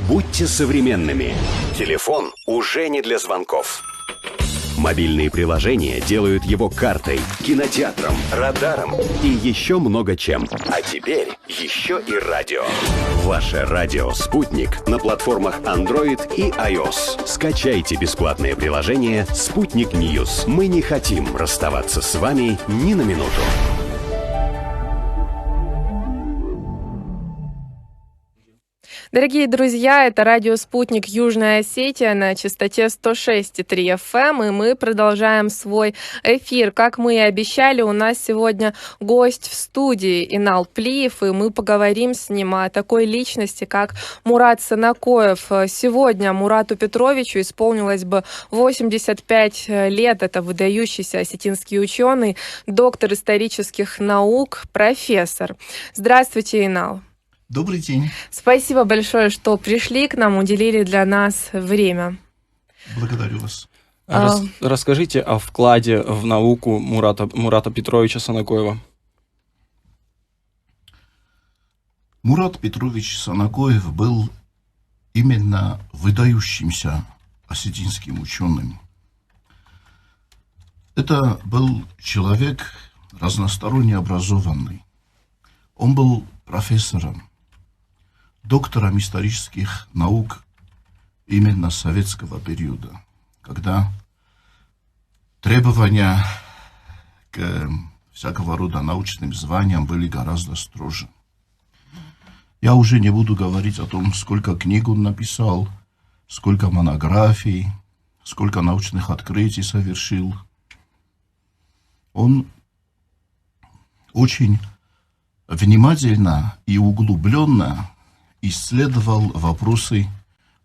Будьте современными. Телефон уже не для звонков. Мобильные приложения делают его картой, кинотеатром, радаром и еще много чем. А теперь еще и радио. Ваше радио «Спутник» на платформах Android и iOS. Скачайте бесплатное приложение «Спутник Ньюс». Мы не хотим расставаться с вами ни на минуту. Дорогие друзья, это радио «Спутник» Южная Осетия на частоте 106,3 FM, и мы продолжаем свой эфир. Как мы и обещали, у нас сегодня гость в студии Инал Плиев, и мы поговорим с ним о такой личности, как Мурат Санакоев. Сегодня Мурату Петровичу исполнилось бы 85 лет. Это выдающийся осетинский ученый, доктор исторических наук, профессор. Здравствуйте, Инал. Добрый день. Спасибо большое, что пришли к нам, уделили для нас время. Благодарю вас. Расскажите о вкладе в науку Мурата Петровича Санакоева. Мурат Петрович Санакоев был именно выдающимся осетинским ученым. Это был человек разносторонне образованный. Он был профессором, доктором исторических наук именно советского периода, когда требования к всякого рода научным званиям были гораздо строже. Я уже не буду говорить о том, сколько книг он написал, сколько монографий, сколько научных открытий совершил. Он очень внимательно и углубленно исследовал вопросы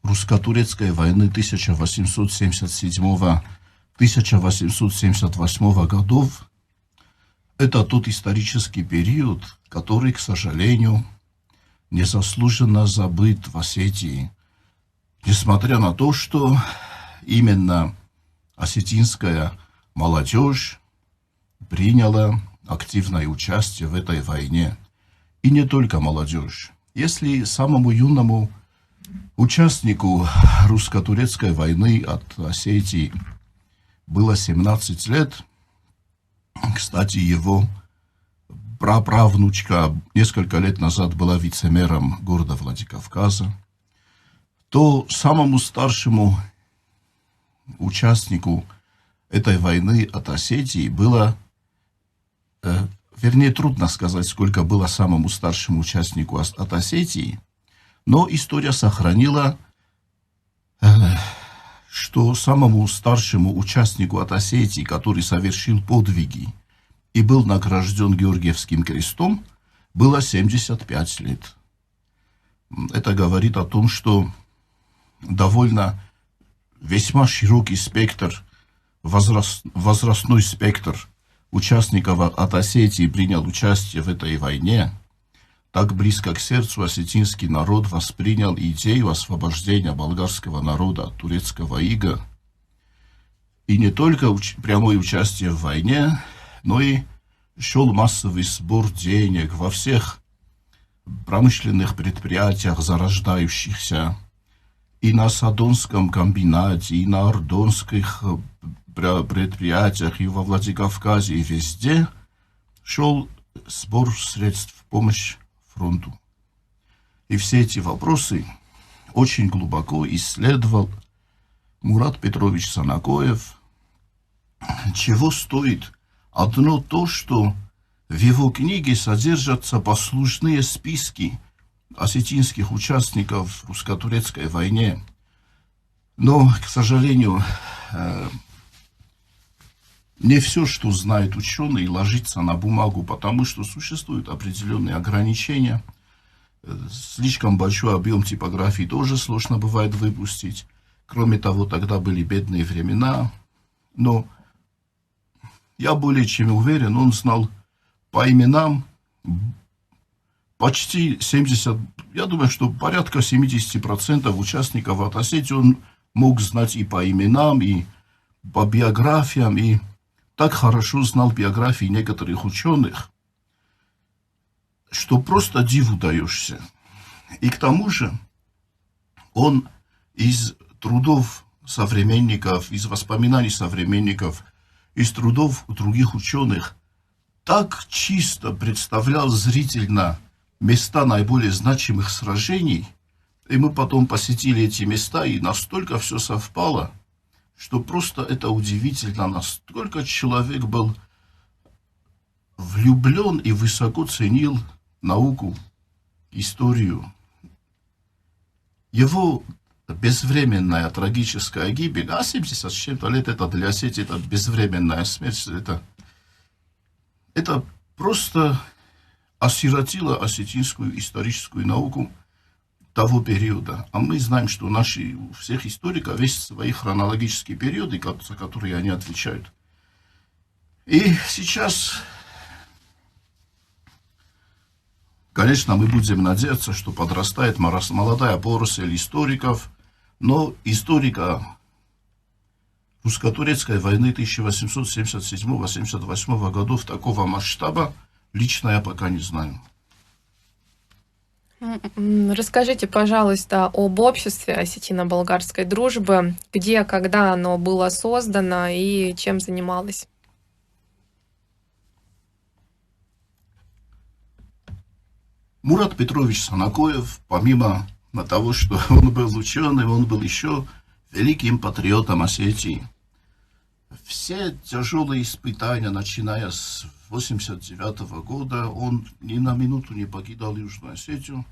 русско-турецкой войны 1877-1878 годов. Это тот исторический период, который, к сожалению, незаслуженно забыт в Осетии, несмотря на то, что именно осетинская молодежь приняла активное участие в этой войне. И не только молодежь. Если самому юному участнику русско-турецкой войны от Осетии было 17 лет, кстати, его праправнучка несколько лет назад была вице-мэром города Владикавказа, то самому старшему участнику этой войны от Осетии было, вернее, трудно сказать, сколько было самому старшему участнику от Осетии, но история сохранила, что самому старшему участнику от Осетии, который совершил подвиги и был награжден Георгиевским крестом, было 75 лет. Это говорит о том, что довольно весьма широкий спектр, возрастной спектр участников от Осетии принял участие в этой войне. Так близко к сердцу осетинский народ воспринял идею освобождения болгарского народа от турецкого ига. И не только прямое участие в войне, но и шел массовый сбор денег во всех промышленных предприятиях, зарождающихся, и на Садонском комбинате, и на Ордонских предприятиях, и во Владикавказе, и везде шел сбор средств в помощь фронту. И все эти вопросы очень глубоко исследовал Мурат Петрович Санакоев, чего стоит одно то, что в его книге содержатся послужные списки осетинских участников в русско-турецкой войне. Но, к сожалению, не все, что знает ученый, ложится на бумагу, потому что существуют определенные ограничения. Слишком большой объем типографии тоже сложно бывает выпустить. Кроме того, тогда были бедные времена. Но я более чем уверен, он знал по именам почти 70, я думаю, что порядка 70% участников от Осетии он мог знать и по именам, и по биографиям, и так хорошо знал биографии некоторых ученых, что просто диву даешься. И к тому же Он из трудов современников, из воспоминаний современников, из трудов других ученых так чисто представлял зрительно места наиболее значимых сражений, и мы потом посетили эти места, и настолько все совпало, что просто это удивительно, настолько человек был влюблен и высоко ценил науку, историю. Его безвременная трагическая гибель, 70 с чем-то лет, это для Осетии, это безвременная смерть, это просто осиротило осетинскую историческую науку того периода. А мы знаем, что у всех историков есть свои хронологические периоды, за которые они отвечают. И сейчас, конечно, мы будем надеяться, что подрастает молодая поросль историков, но историка русско-турецкой войны 1877-78 годов такого масштаба лично я пока не знаю. Расскажите, пожалуйста, об обществе осетино-болгарской дружбы, где, когда оно было создано и чем занималось. Мурат Петрович Санакоев, помимо того, что он был ученым, он был еще великим патриотом Осетии. Все тяжелые испытания, начиная с 1989 года, он ни на минуту не покидал Южную Осетию,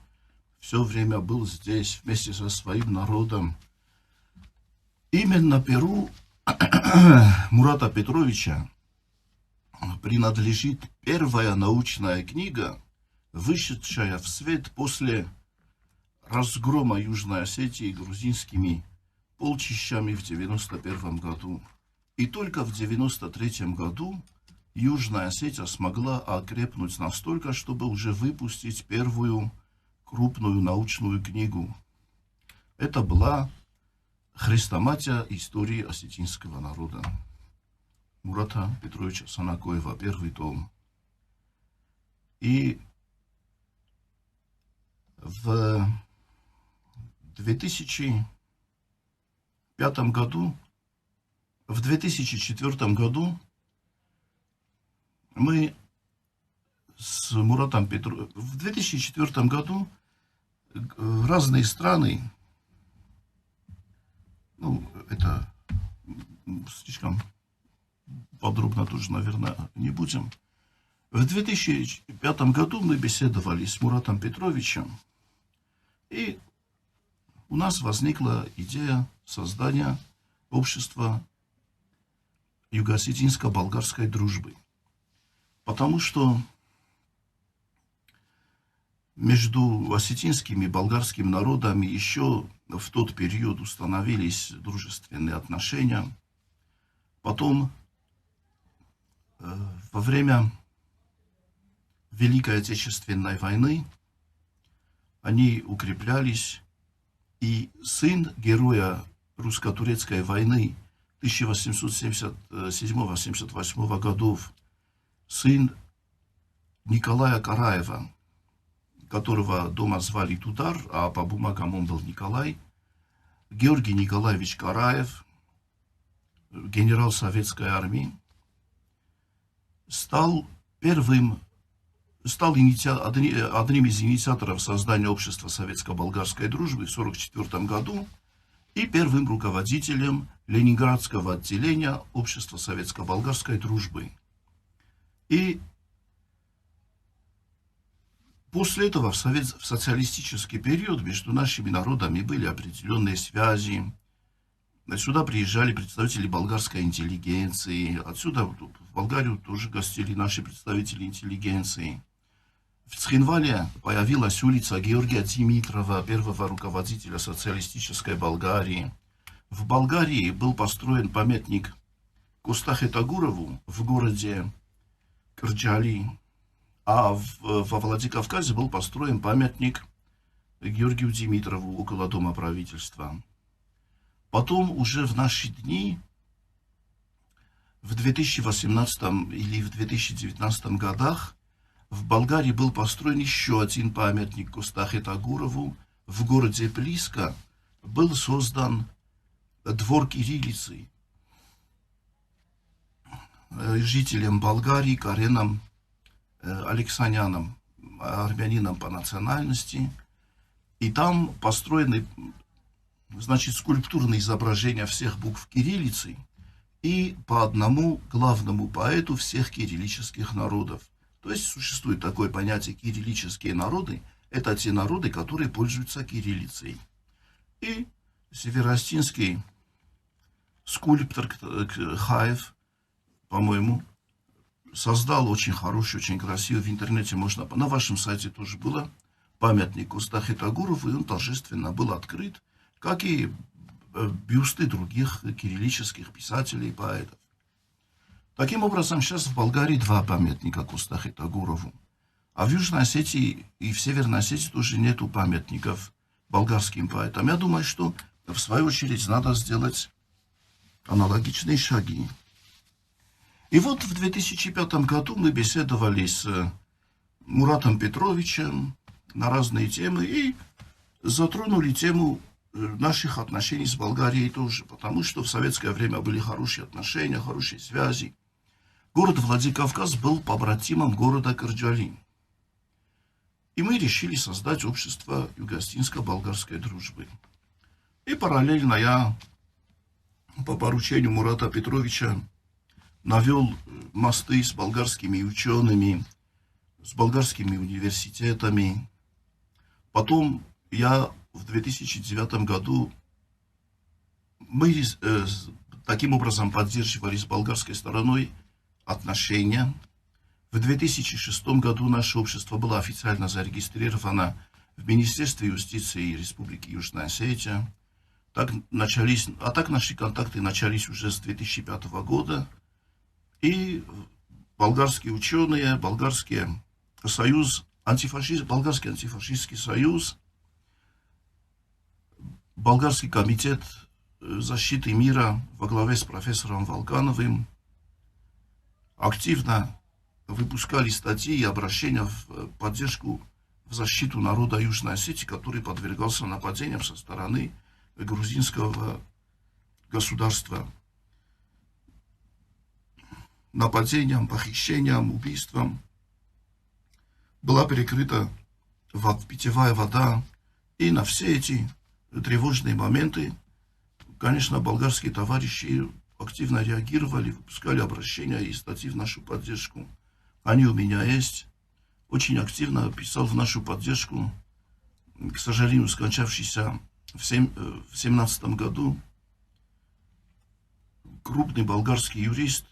все время был здесь вместе со своим народом. Именно Перу Мурата Петровича принадлежит первая научная книга, вышедшая в свет после разгрома Южной Осетии грузинскими полчищами в 1991 году. И только в 1993 году Южная Осетия смогла окрепнуть настолько, чтобы уже выпустить первую крупную научную книгу. Это была «Хрестоматия истории осетинского народа» Мурата Петровича Санакоева, первый том. И в 2004 году мы с Муратом Петровичем... В 2004 году разные страны, это слишком подробно тоже, наверное, не будем. В 2005 году мы беседовали с Муратом Петровичем, и у нас возникла идея создания общества юго-осетинско-болгарской дружбы. Потому что между осетинскими и болгарскими народами еще в тот период установились дружественные отношения. Потом, во время Великой Отечественной войны, они укреплялись, и сын героя русско-турецкой войны 1877-78 годов, сын Николая Караева, которого дома звали Тудар, а по бумагам он был Николай, Георгий Николаевич Караев, генерал советской армии, стал одним из инициаторов создания общества советско-болгарской дружбы в 1944 году и первым руководителем Ленинградского отделения общества советско-болгарской дружбы. И после этого в социалистический период между нашими народами были определенные связи. Сюда приезжали представители болгарской интеллигенции. Отсюда в Болгарию тоже гостили наши представители интеллигенции. В Цхинвале появилась улица Георгия Димитрова, первого руководителя социалистической Болгарии. В Болгарии был построен памятник Костахе Тагурову в городе Кырджали. А во Владикавказе был построен памятник Георгию Димитрову около Дома правительства. Потом уже в наши дни, в 2018 или в 2019 годах, в Болгарии был построен еще один памятник Костахе Тагурову в городе Плиска, был создан двор кириллицы жителям Болгарии, Кареном Алексаняном, армянином по национальности. И там построены, значит, скульптурные изображения всех букв кириллицы и по одному главному поэту всех кириллических народов. То есть существует такое понятие кириллические народы. Это те народы, которые пользуются кириллицей. И североостинский скульптор Хаев, по-моему, создал очень хороший, очень красивый, в интернете можно, на вашем сайте тоже было, памятник Устахе Тагурову, и он торжественно был открыт, как и бюсты других кириллических писателей и поэтов. Таким образом, сейчас в Болгарии два памятника Устахе Тагурову. А в Южной Осетии и в Северной Осетии тоже нету памятников болгарским поэтам. Я думаю, что в свою очередь надо сделать аналогичные шаги. И вот в 2005 году мы беседовали с Муратом Петровичем на разные темы и затронули тему наших отношений с Болгарией тоже, потому что в советское время были хорошие отношения, хорошие связи. Город Владикавказ был побратимом города Кырджали. И мы решили создать общество юго-остинско-болгарской дружбы. И параллельно я по поручению Мурата Петровича навел мосты с болгарскими учеными, с болгарскими университетами. Потом я в 2009 году, мы таким образом поддерживали с болгарской стороной отношения. В 2006 году наше общество было официально зарегистрировано в Министерстве юстиции Республики Южная Осетия. Так наши контакты начались уже с 2005 года. И болгарские ученые, болгарский антифашистский союз, болгарский комитет защиты мира во главе с профессором Волкановым активно выпускали статьи и обращения в поддержку, в защиту народа Южной Осетии, который подвергался нападениям со стороны грузинского государства. Нападениям, похищениям, убийствам. Была перекрыта питьевая вода. И на все эти тревожные моменты, конечно, болгарские товарищи активно реагировали, выпускали обращения и статьи в нашу поддержку. Они у меня есть. Очень активно писал в нашу поддержку, к сожалению, скончавшийся в 2017 году крупный болгарский юрист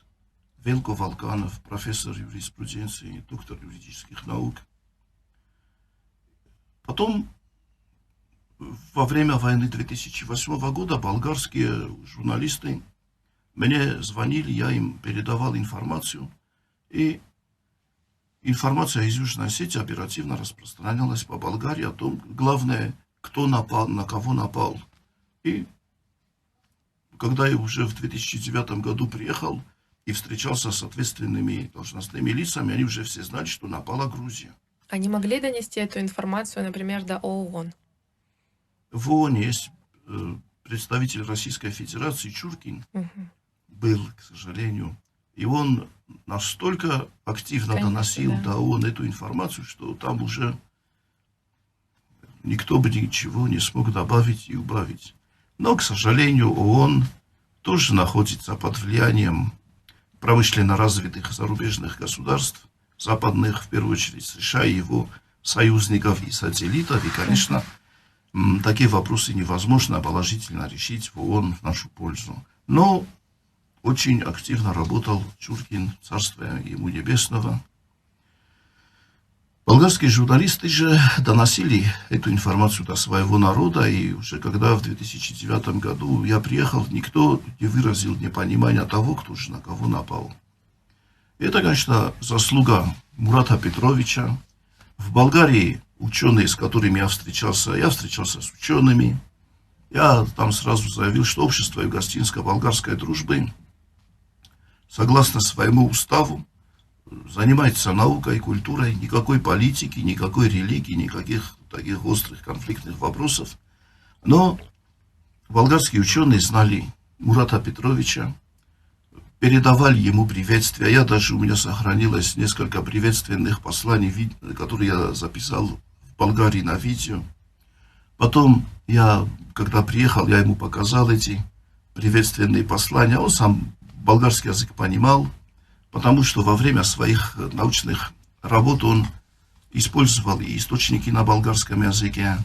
Велко Волканов, профессор юриспруденции, доктор юридических наук. Потом, во время войны 2008 года, болгарские журналисты мне звонили, я им передавал информацию, и информация из Южной Осетии оперативно распространялась по Болгарии о том, главное, кто напал, на кого напал. И когда я уже в 2009 году приехал и встречался с ответственными должностными лицами, они уже все знали, что напала Грузия. Они могли донести эту информацию, например, до ООН? В ООН есть представитель Российской Федерации Чуркин, был, к сожалению, и он настолько активно доносил до ООН эту информацию, что там уже никто бы ничего не смог добавить и убавить. Но, к сожалению, ООН тоже находится под влиянием промышленно развитых зарубежных государств, западных, в первую очередь, США и его союзников и сателлитов. И, конечно, такие вопросы невозможно положительно решить в ООН в нашу пользу. Но очень активно работал Чуркин, царство ему небесного. Болгарские журналисты же доносили эту информацию до своего народа, и уже когда в 2009 году я приехал, никто не выразил непонимания того, кто же на кого напал. Это, конечно, заслуга Мурата Петровича. В Болгарии ученые, с которыми я встречался с учеными. Я там сразу заявил, что общество юго-остинско-болгарской дружбы, согласно своему уставу, занимается наукой, культурой, никакой политики, никакой религии, никаких таких острых конфликтных вопросов. Но болгарские ученые знали Мурата Петровича, передавали ему приветствия. У меня сохранилось несколько приветственных посланий, которые я записал в Болгарии на видео. Потом когда приехал, я ему показал эти приветственные послания. Он сам болгарский язык понимал, потому что во время своих научных работ он использовал и источники на болгарском языке.